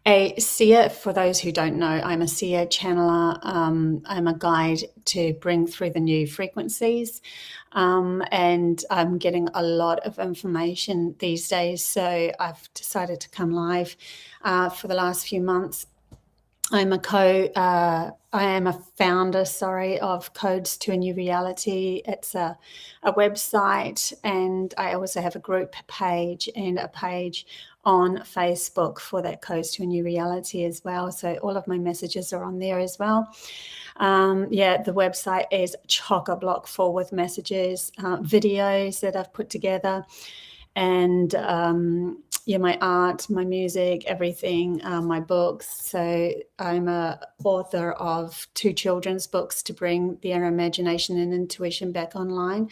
A seer, for those who don't know, I'm a seer channeler. I'm a guide to bring through the new frequencies. And I'm getting a lot of information these days. So I've decided to come live for the last few months. I am a founder, of Codes to a New Reality. It's a website, and I also have a group page and a page on Facebook for that Codes to a New Reality as well. So all of my messages are on there as well. The website is chock-a-block full with messages, videos that I've put together, and my art, my music, everything, my books. So I'm a author of 2 children's books to bring their imagination and intuition back online.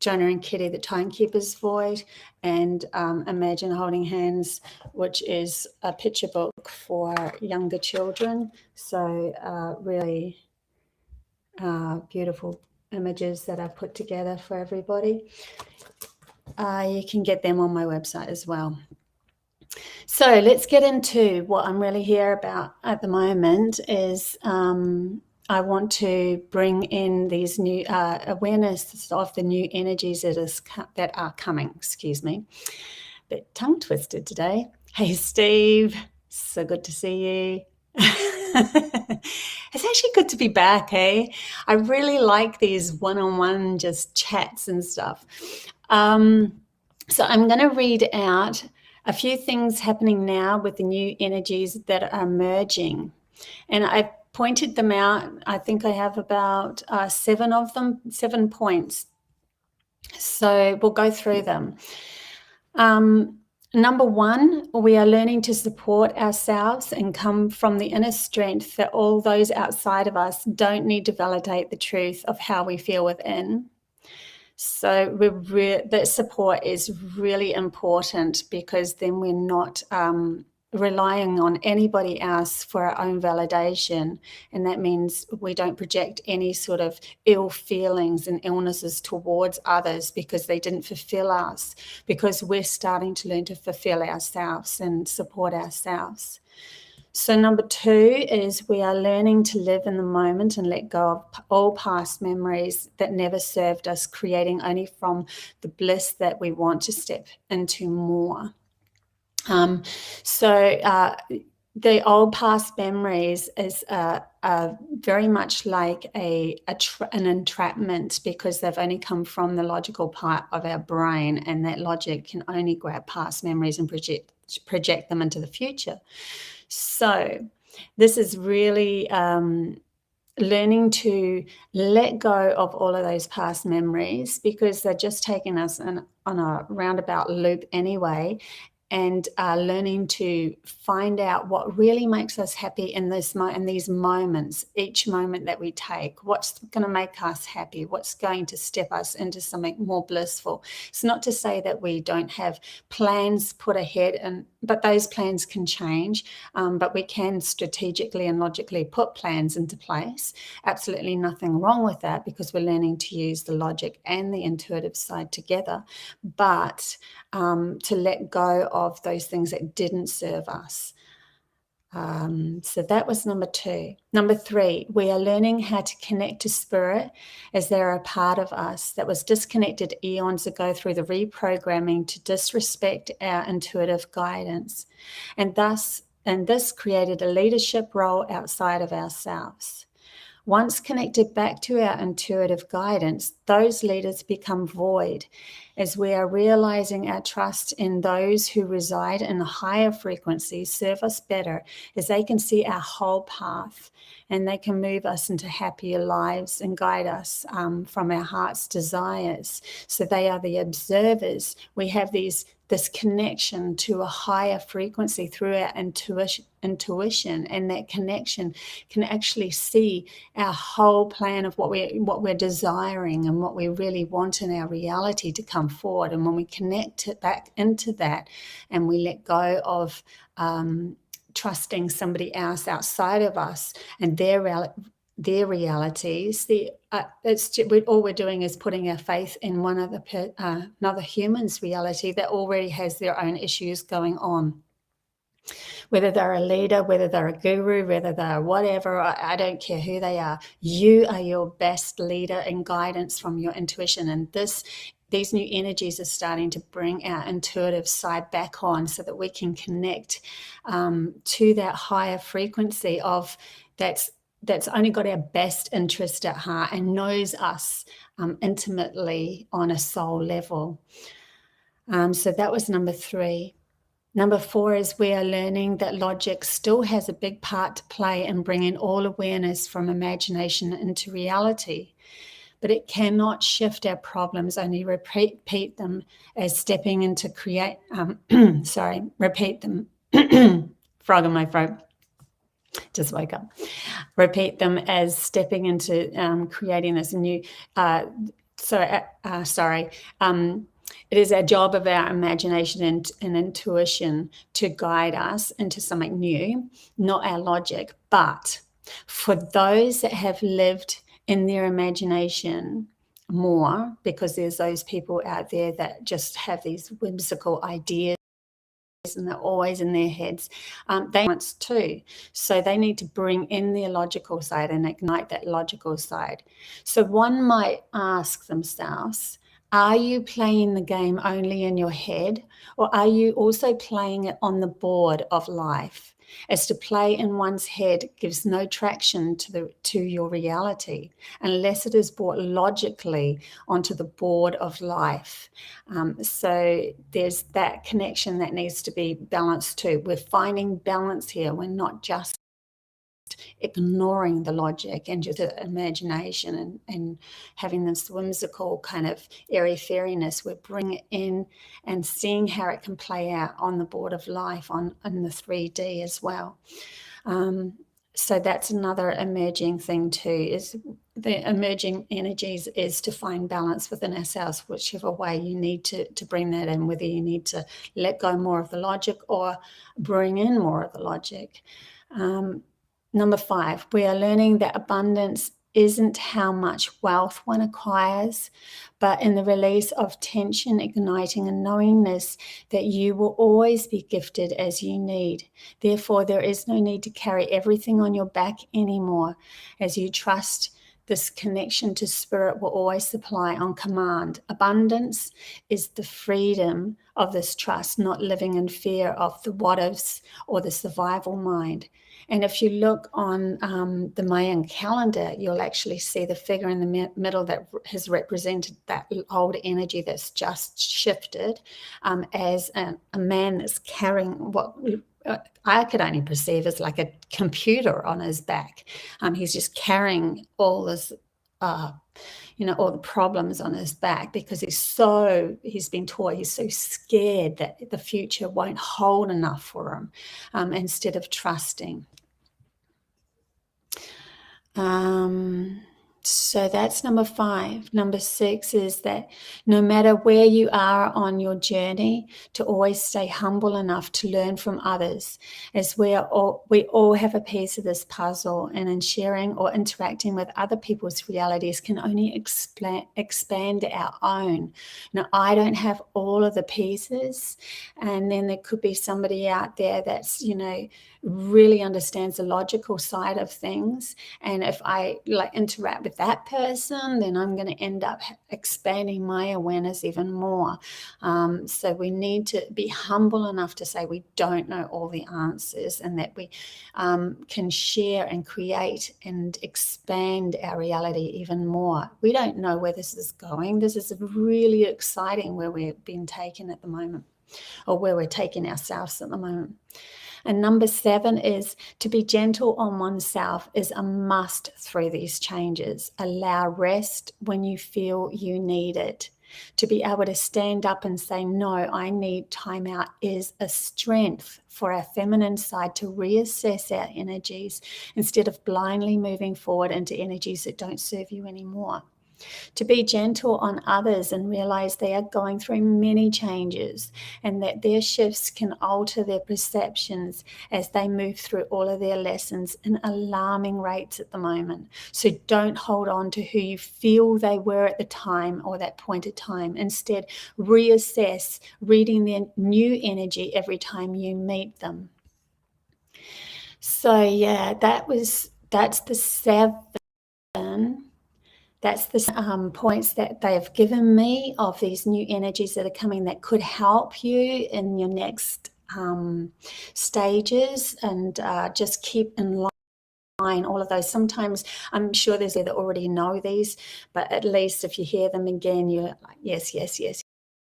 Jonah and Kitty, the Timekeeper's Void, and Imagine Holding Hands, which is a picture book for younger children. So really beautiful images that I've put together for everybody. You can get them on my website as well. So let's get into what I'm really here about at the moment is I want to bring in these new awareness of the new energies that are coming. Excuse me. Bit tongue twisted today. Hey, Steve. So good to see you. It's actually good to be back, hey? I really like these one-on-one just chats and stuff. So I'm going to read out a few things happening now with the new energies that are merging. And I've pointed them out. I think I have about 7 of them, 7 points. So we'll go through them. Number 1, we are learning to support ourselves and come from the inner strength that all those outside of us don't need to validate the truth of how we feel within. So that support is really important, because then we're not relying on anybody else for our own validation. And that means we don't project any sort of ill feelings and illnesses towards others because they didn't fulfill us, because we're starting to learn to fulfill ourselves and support ourselves. So number 2 is we are learning to live in the moment and let go of all past memories that never served us, creating only from the bliss that we want to step into more. The old past memories is very much like an entrapment, because they've only come from the logical part of our brain, and that logic can only grab past memories and project them into the future. So this is really learning to let go of all of those past memories, because they're just taking us on a roundabout loop anyway, and learning to find out what really makes us happy in these moments, each moment that we take. What's going to make us happy? What's going to step us into something more blissful? It's not to say that we don't have plans put ahead, but those plans can change, but we can strategically and logically put plans into place. Absolutely nothing wrong with that, because we're learning to use the logic and the intuitive side together. But to let go of those things that didn't serve us. So that was number 2. Number 3, we are learning how to connect to spirit, as they're a part of us that was disconnected eons ago through the reprogramming to disrespect our intuitive guidance. And this created a leadership role outside of ourselves. Once connected back to our intuitive guidance, those leaders become void, as we are realizing our trust in those who reside in higher frequencies serve us better, as they can see our whole path, and they can move us into happier lives and guide us from our heart's desires. So they are the observers. We have this connection to a higher frequency through our intuition, and that connection can actually see our whole plan of what we're desiring and what we really want in our reality to come forward. And when we connect it back into that, and we let go of trusting somebody else outside of us and their realities, all we're doing is putting our faith in another human's reality that already has their own issues going on. whether they're a leader, whether they're a guru, whether they're whatever, I don't care who they are. You are your best leader and guidance from your intuition. And these new energies are starting to bring our intuitive side back on so that we can connect to that higher frequency of that's only got our best interest at heart and knows us intimately on a soul level. So that was number 3. Number 4 is we are learning that logic still has a big part to play in bringing all awareness from imagination into reality. But it cannot shift our problems, only repeat them as stepping into repeat them. Frog in my throat. Just woke up. Repeat them as stepping into creating this new. It is our job of our imagination and intuition to guide us into something new, not our logic. But for those that have lived in their imagination more, because there's those people out there that just have these whimsical ideas and they're always in their heads, they want too. So they need to bring in their logical side and ignite that logical side. So one might ask themselves, are you playing the game only in your head, or are you also playing it on the board of life? As to play in one's head gives no traction to your reality unless it is brought logically onto the board of life. So there's that connection that needs to be balanced too. We're finding balance here. We're not just ignoring the logic and just the imagination and having this whimsical kind of airy-fairiness. We're bringing it in and seeing how it can play out on the board of life, in the 3D as well. So that's another emerging thing too, is the emerging energies is to find balance within ourselves, whichever way you need to bring that in, whether you need to let go more of the logic or bring in more of the logic. Number 5, we are learning that abundance isn't how much wealth one acquires, but in the release of tension, igniting a knowingness that you will always be gifted as you need. Therefore, there is no need to carry everything on your back anymore, as you trust this connection to spirit will always supply on command. Abundance is the freedom of this trust, not living in fear of the what-ifs or the survival mind. And if you look on the Mayan calendar, you'll actually see the figure in the middle that has represented that old energy that's just shifted as a man that's carrying what I could only perceive as like a computer on his back. He's just carrying all this, all the problems on his back because he's been taught, he's so scared that the future won't hold enough for him instead of trusting. So that's number 5. Number 6 is that no matter where you are on your journey, to always stay humble enough to learn from others, as we all have a piece of this puzzle, and in sharing or interacting with other people's realities can only expand our own. Now, I don't have all of the pieces, and then there could be somebody out there that's, really understands the logical side of things, and if I interact with that person, then I'm going to end up expanding my awareness even more. So we need to be humble enough to say we don't know all the answers, and that we can share and create and expand our reality even more. We don't know where this is going. This is really exciting where we've been taken at the moment, or where we're taking ourselves at the moment. And number 7 is to be gentle on oneself is a must through these changes. Allow rest when you feel you need it. To be able to stand up and say, no, I need time out, is a strength for our feminine side to reassess our energies instead of blindly moving forward into energies that don't serve you anymore. To be gentle on others and realize they are going through many changes, and that their shifts can alter their perceptions as they move through all of their lessons in alarming rates at the moment. So don't hold on to who you feel they were at the time or that point of time. Instead, reassess, reading their new energy every time you meet them. So yeah, that's the 7. That's the points that they have given me of these new energies that are coming that could help you in your next stages, and just keep in line all of those. Sometimes I'm sure there's that already know these, but at least if you hear them again, you're like, yes, yes, yes,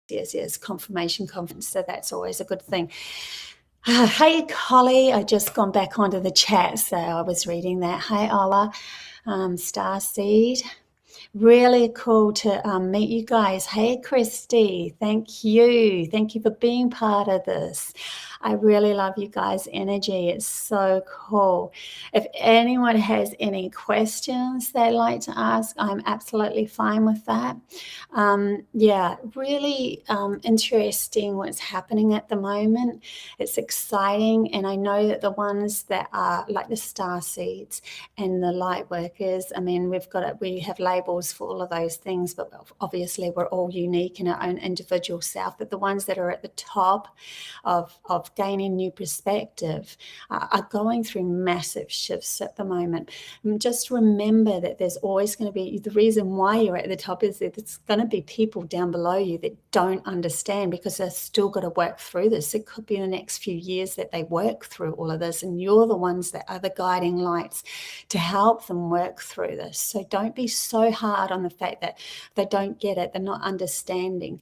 yes, yes, confirmation, confidence. So that's always a good thing. Hey, Collie, I just gone back onto the chat, so I was reading that. Hey, Ola, Starseed. Really cool to meet you guys. Hey, Christy, thank you. Thank you for being part of this. I really love you guys' energy. It's so cool. If anyone has any questions they'd like to ask, I'm absolutely fine with that. Yeah, really interesting what's happening at the moment. It's exciting, and I know that the ones that are like the star seeds and the light workers, I mean, we have labels for all of those things, but obviously we're all unique in our own individual self. But the ones that are at the top of gaining new perspective are going through massive shifts at the moment. And just remember that there's always going to be, the reason why you're at the top is that it's going to be people down below you that don't understand, because they've still got to work through this. It could be in the next few years that they work through all of this, and you're the ones that are the guiding lights to help them work through this. So don't be so hard on the fact that they don't get it, they're not understanding.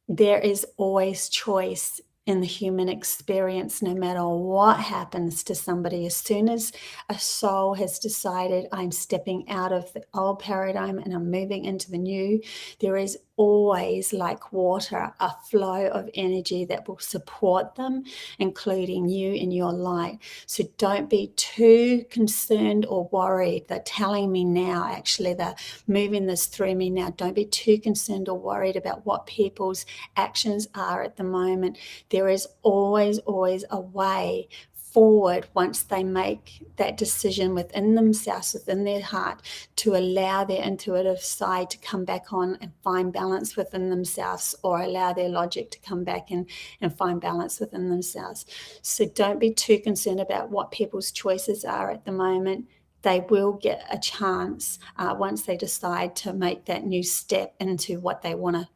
There is always choice in the human experience, no matter what happens to somebody. As soon as a soul has decided, I'm stepping out of the old paradigm and I'm moving into the new, there is always, like water, a flow of energy that will support them, including you in your light. So don't be too concerned or worried. They're telling me now, actually, they're moving this through me now. Don't be too concerned or worried about what people's actions are at the moment. There is always, always a way forward once they make that decision within themselves, within their heart, to allow their intuitive side to come back on and find balance within themselves, or allow their logic to come back and find balance within themselves. So don't be too concerned about what people's choices are at the moment. They will get a chance once they decide to make that new step into what they want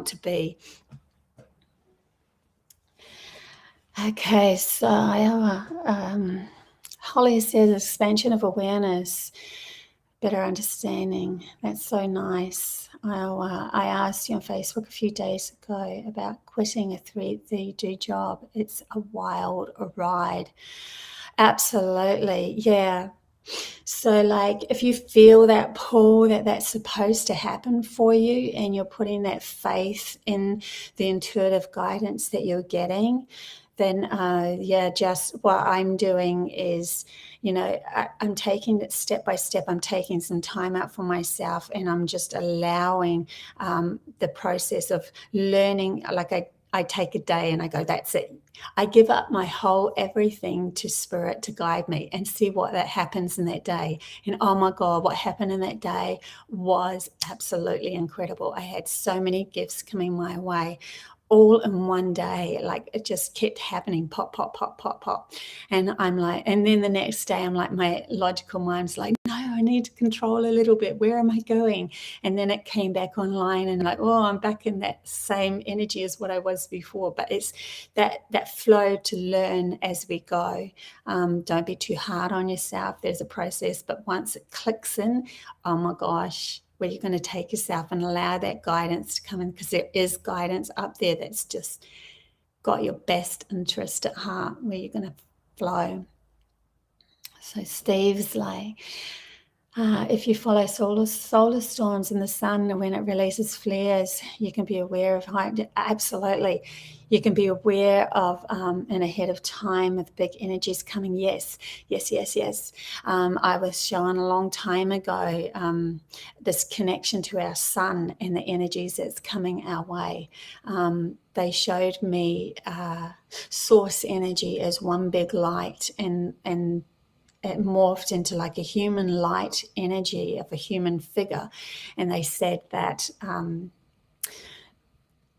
to be. Okay, so Holly says expansion of awareness, better understanding. That's so nice. I asked you on Facebook a few days ago about quitting a 3D job. It's a wild ride. Absolutely, yeah. So like if you feel that pull that's supposed to happen for you, and you're putting that faith in the intuitive guidance that you're getting, then just what I'm doing is, I'm taking it step by step. I'm taking some time out for myself, and I'm just allowing the process of learning. Like I take a day and I go, that's it. I give up my whole everything to spirit to guide me, and see what that happens in that day. And oh my God, what happened in that day was absolutely incredible. I had so many gifts coming my way all in one day. Like it just kept happening, pop, pop, pop, pop, pop. And I'm like, and then the next day I'm like, my logical mind's like, no, I need to control a little bit. Where am I going? And then it came back online, and like, oh, I'm back in that same energy as what I was before. But it's that flow to learn as we go. Don't be too hard on yourself. There's a process, but once it clicks in, oh my gosh, where you're going to take yourself and allow that guidance to come in, because there is guidance up there that's just got your best interest at heart, where you're going to flow. So Steve's like, if you follow solar storms in the sun, and when it releases flares, you can be aware of absolutely. You can be aware of and ahead of time with big energies coming. Yes. I was shown a long time ago this connection to our sun and the energies that's coming our way. They showed me source energy as one big light, and it morphed into like a human light energy of a human figure. And they said that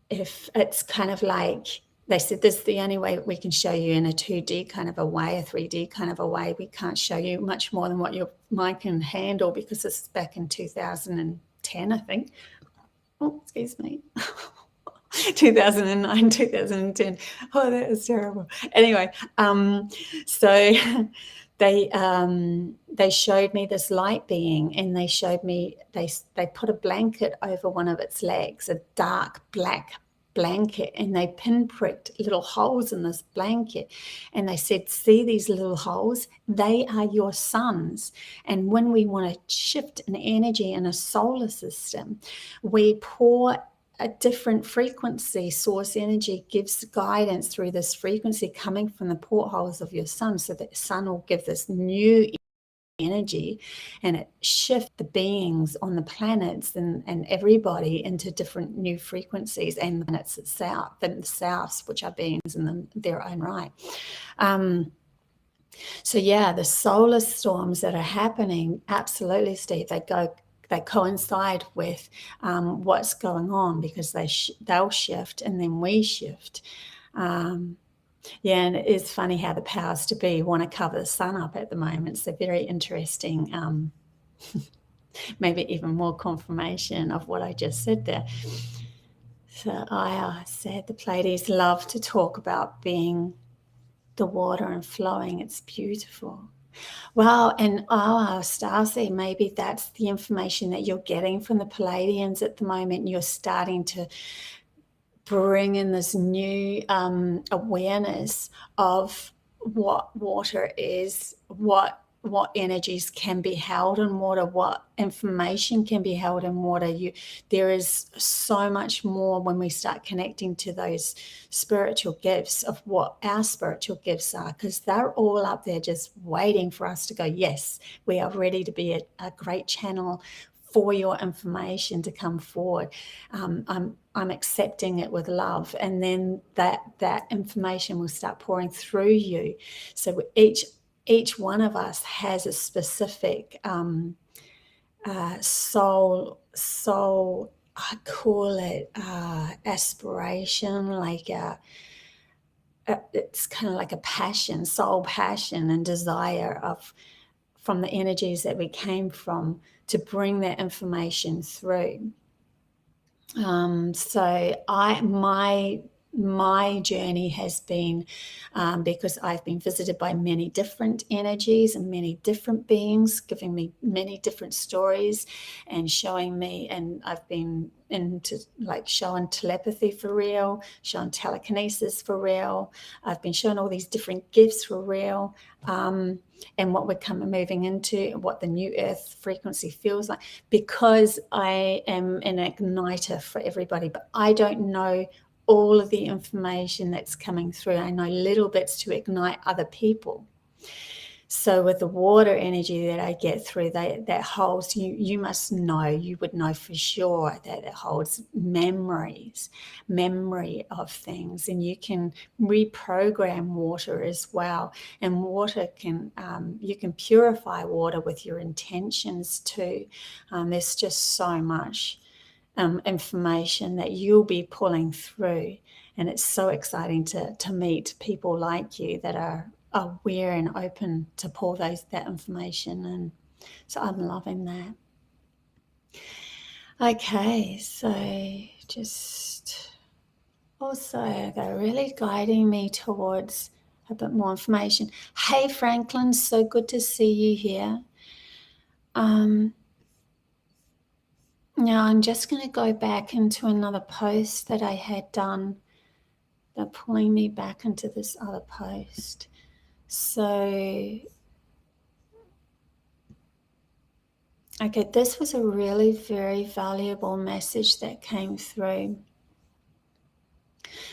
if it's kind of like they said this is the only way we can show you in a 2D kind of a way, a 3D kind of a way. We can't show you much more than what your mind can handle, because this is back in 2010, I think. Oh, excuse me. 2009, 2010. Oh, that is terrible. Anyway, so they showed me this light being, and they showed me, they put a blanket over one of its legs, a dark black blanket, and they pinpricked little holes in this blanket, and they said, see these little holes, they are your suns. And when we want to shift an energy in a solar system, we pour a different frequency. Source energy gives guidance through this frequency coming from the portholes of your sun, so that the sun will give this new energy, and it shifts the beings on the planets and everybody into different new frequencies, and the planets itself, themselves, which are beings in their own right. So yeah, the solar storms that are happening, absolutely, Steve, they coincide with what's going on, because they'll shift and then we shift. Yeah, and it is funny how the powers to be want to cover the sun up at the moment. So very interesting, maybe even more confirmation of what I just said there. So I said the Pleiades love to talk about being the water and flowing. It's beautiful. Wow, and Stacy, maybe that's the information that you're getting from the Palladians at the moment. You're starting to bring in this new awareness of what water is, what energies can be held in water, what information can be held in water. There is so much more when we start connecting to those spiritual gifts of what our spiritual gifts are, because they're all up there just waiting for us to go, yes, we are ready to be a great channel for your information to come forward. I'm accepting it with love, and then that information will start pouring through you. So each one of us has a specific soul, I call it aspiration, like it's kind of like a passion, soul passion and desire from the energies that we came from, to bring that information through. So my journey has been, because I've been visited by many different energies and many different beings, giving me many different stories and showing me, and I've been into like showing telepathy for real, showing telekinesis for real. I've been shown all these different gifts for real, and what we're moving into, what the new earth frequency feels like, because I am an igniter for everybody, but I don't know all of the information that's coming through. I know little bits to ignite other people. So with the water energy that I get through, that holds, you must know, you would know for sure that it holds memory of things, and you can reprogram water as well. And water can, you can purify water with your intentions too. There's just so much information that you'll be pulling through, and it's so exciting to meet people like you that are aware and open to pull that information, and so I'm loving that. Okay, so just also they're really guiding me towards a bit more information. Hey Franklin, so good to see you here. Now I'm just going to go back into another post that I had done. They're pulling me back into this other post. So, okay, this was a really very valuable message that came through.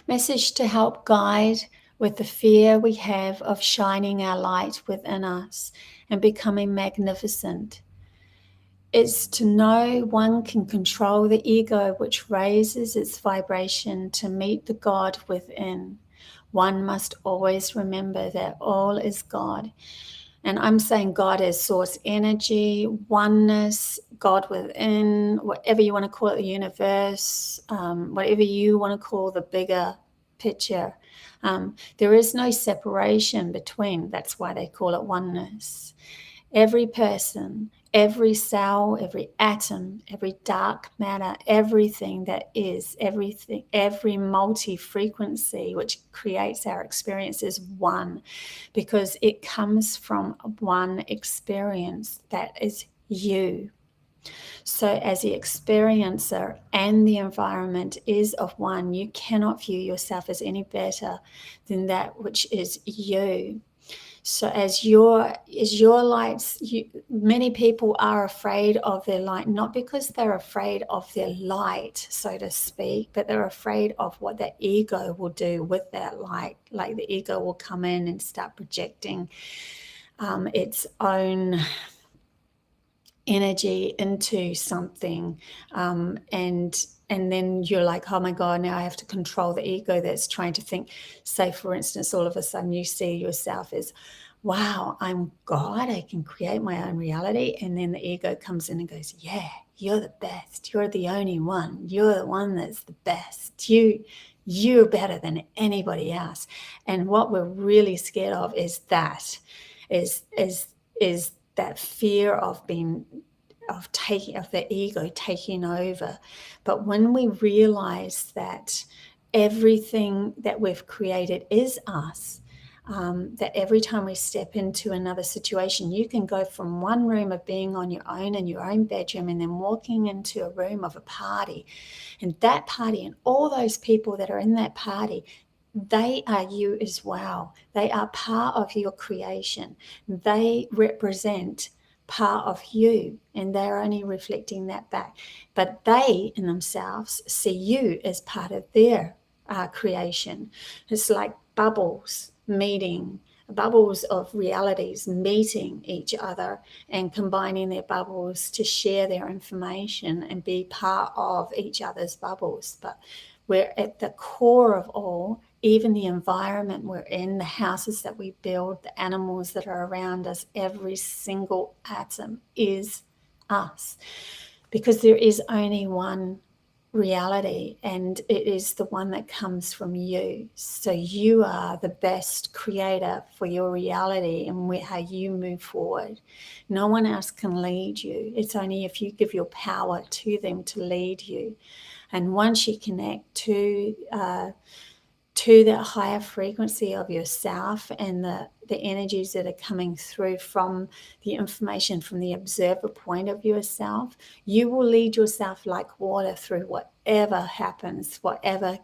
Message to help guide with the fear we have of shining our light within us and becoming magnificent. It's to know one can control the ego, which raises its vibration to meet the God within. One must always remember that all is God. And I'm saying God is source energy, oneness, God within, whatever you want to call it, the universe, whatever you want to call the bigger picture. There is no separation between. That's why they call it oneness. Every person, every cell, every atom, every dark matter, everything that is, everything, every multi-frequency which creates our experience is one, because it comes from one experience that is you. So as the experiencer and the environment is of one, you cannot view yourself as any better than that which is you. So as your lights, many people are afraid of their light, not because they're afraid of their light, so to speak, but they're afraid of what their ego will do with that light. Like the ego will come in and start projecting its own energy into something, and then you're like, oh my God, now I have to control the ego that's trying to think. Say, for instance, all of a sudden you see yourself as, wow, I'm God, I can create my own reality. And then the ego comes in and goes, yeah, you're the best. You're the only one. You're the one that's the best. You're better than anybody else. And what we're really scared of is that, is that fear of being, of the ego taking over. But when we realize that everything that we've created is us, that every time we step into another situation, you can go from one room of being on your own in your own bedroom and then walking into a room of a party, and that party and all those people that are in that party, they are you as well. They are part of your creation. They represent part of you, and they're only reflecting that back. But they in themselves see you as part of their creation. It's like bubbles meeting, bubbles of realities meeting each other and combining their bubbles to share their information and be part of each other's bubbles. But we're at the core of all, even the environment we're in, the houses that we build, the animals that are around us, every single atom is us, because there is only one reality, and it is the one that comes from you. So you are the best creator for your reality and how you move forward. No one else can lead you. It's only if you give your power to them to lead you. And once you connect to that higher frequency of yourself and the energies that are coming through from the information from the observer point of yourself, you will lead yourself like water through whatever happens, whatever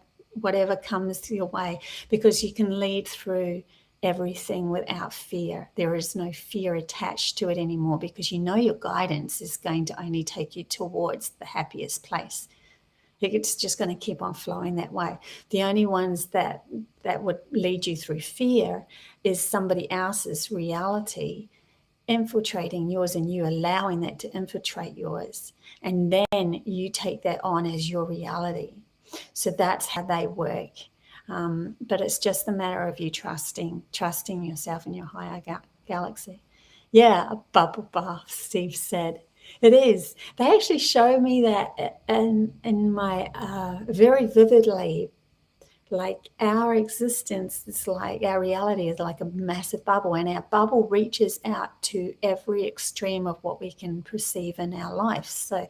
comes your way, because you can lead through everything without fear. There is no fear attached to it anymore, because you know your guidance is going to only take you towards the happiest place. It's just going to keep on flowing that way. The only ones that would lead you through fear is somebody else's reality infiltrating yours, and you allowing that to infiltrate yours. And then you take that on as your reality. So that's how they work. But it's just a matter of you trusting yourself and your higher galaxy. Yeah, a bubble bath, Steve said. It is. They actually show me that in my very vividly. Like our existence is like, our reality is like a massive bubble, and our bubble reaches out to every extreme of what we can perceive in our life. So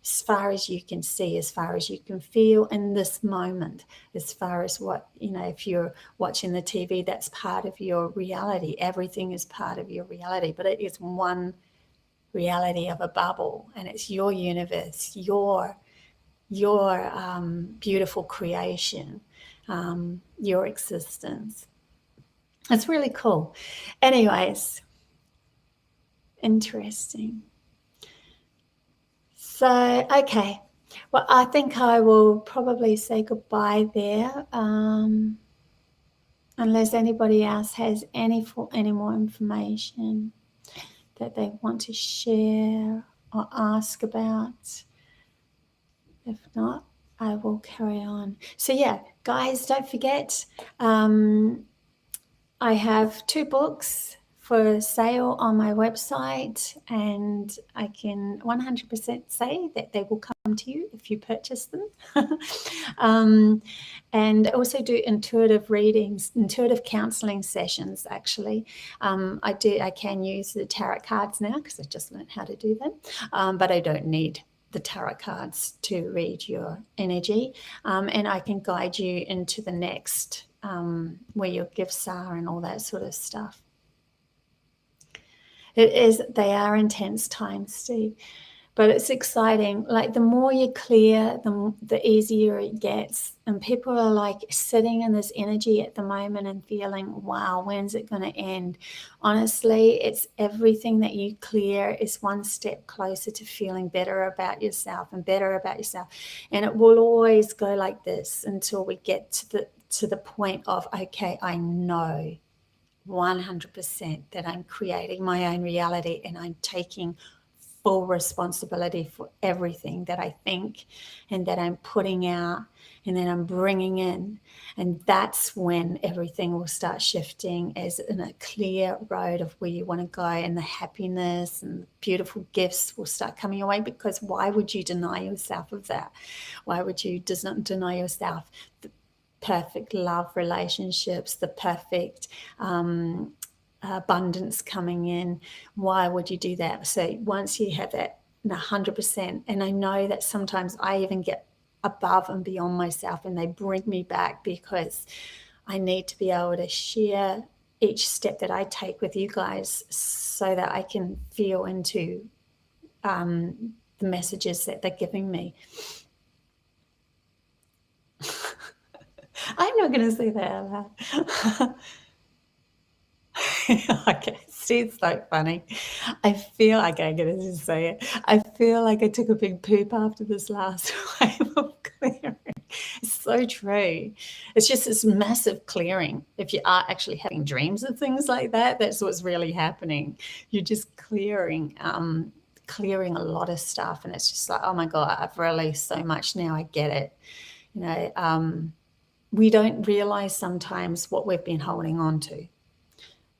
as far as you can see, as far as you can feel in this moment, as far as what, if you're watching the TV, that's part of your reality. Everything is part of your reality, but it is one reality of a bubble, and it's your universe, your beautiful creation, your existence. It's really cool. Anyways, interesting. So, okay. Well, I think I will probably say goodbye there, unless anybody else has any more information that they want to share or ask about. If not, I will carry on. So yeah, guys, don't forget, I have 2 books for sale on my website, and I can 100% say that they will come to you if you purchase them. And I also do intuitive readings, intuitive counseling sessions, actually. I can use the tarot cards now because I just learned how to do them, but I don't need the tarot cards to read your energy, and I can guide you into the next, where your gifts are and all that sort of stuff. They are intense times, Steve, but it's exciting. Like, the more you clear, the easier it gets. And people are like sitting in this energy at the moment and feeling, wow, when's it going to end? Honestly, it's everything that you clear is one step closer to feeling better about yourself and better about yourself. And it will always go like this until we get to the point of, okay, I know 100% that I'm creating my own reality, and I'm taking full responsibility for everything that I think and that I'm putting out and then I'm bringing in. And that's when everything will start shifting, as in a clear road of where you want to go, and the happiness and the beautiful gifts will start coming your way. Because why would you deny yourself of that? Why would you deny yourself the perfect love relationships, the perfect abundance coming in? Why would you do that? So once you have that 100%, and I know that sometimes I even get above and beyond myself, and they bring me back, because I need to be able to share each step that I take with you guys, so that I can feel into the messages that they're giving me. I'm not going to say that out loud. Okay, see, it's so funny. I feel like I'm going to just say it. I feel like I took a big poop after this last wave of clearing. It's so true. It's just this massive clearing. If you are actually having dreams of things like that, that's what's really happening. You're just clearing a lot of stuff, and it's just like, oh my God, I've released so much now. I get it. You know, we don't realize sometimes what we've been holding on to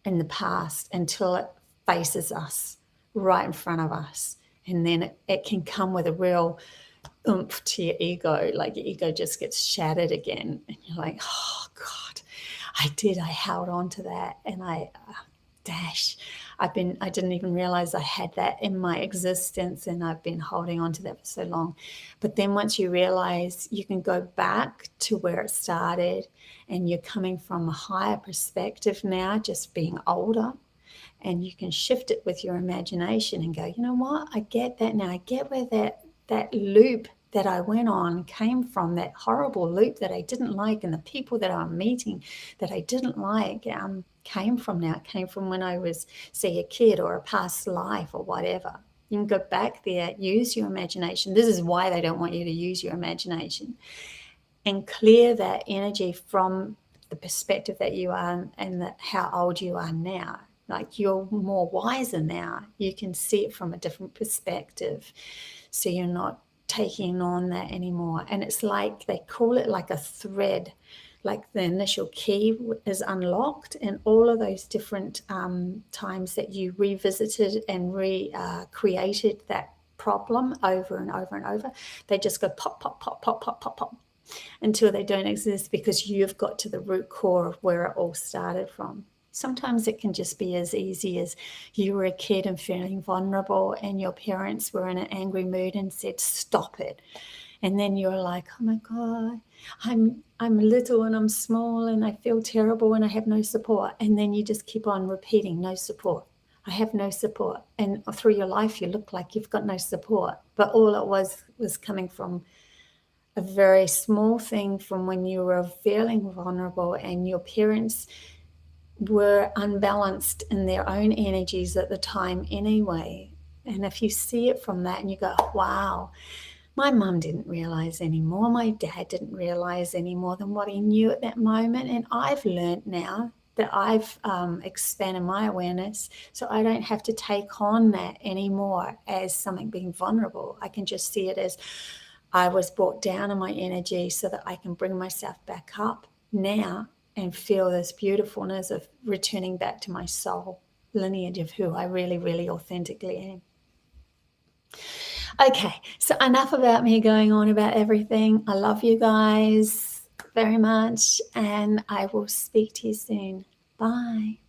in the past until it faces us right in front of us. And then it can come with a real oomph to your ego. Like, your ego just gets shattered again. And you're like, oh God, I held on to that. And I didn't even realize I had that in my existence, and I've been holding on to that for so long. But then once you realize you can go back to where it started, and you're coming from a higher perspective now, just being older, and you can shift it with your imagination and go, you know what, I get that now. I get where that loop that I went on came from, that horrible loop that I didn't like, and the people that I'm meeting that I didn't like came from now. It came from when I was, say, a kid or a past life or whatever. You can go back there, use your imagination. This is why they don't want you to use your imagination, and clear that energy from the perspective that you are and how old you are now. Like, you're more wiser now. You can see it from a different perspective. So you're not taking on that anymore. And it's like, they call it like a thread, like the initial key is unlocked, and all of those different times that you revisited and created that problem over and over and over, they just go pop, pop, pop, pop, pop, pop, pop, until they don't exist, because you've got to the root core of where it all started from. Sometimes it can just be as easy as you were a kid and feeling vulnerable, and your parents were in an angry mood and said, stop it. And then you're like, oh my God, I'm little and I'm small and I feel terrible and I have no support. And then you just keep on repeating, no support. I have no support. And through your life, you look like you've got no support. But all it was coming from a very small thing, from when you were feeling vulnerable and your parents were unbalanced in their own energies at the time anyway. And if you see it from that and you go, wow, my mum didn't realize anymore, my dad didn't realize any more than what he knew at that moment. And I've learned now that I've expanded my awareness, so I don't have to take on that anymore as something being vulnerable. I can just see it as, I was brought down in my energy so that I can bring myself back up now and feel this beautifulness of returning back to my soul lineage of who I really, really authentically am. Okay, so enough about me going on about everything. I love you guys very much, and I will speak to you soon. Bye.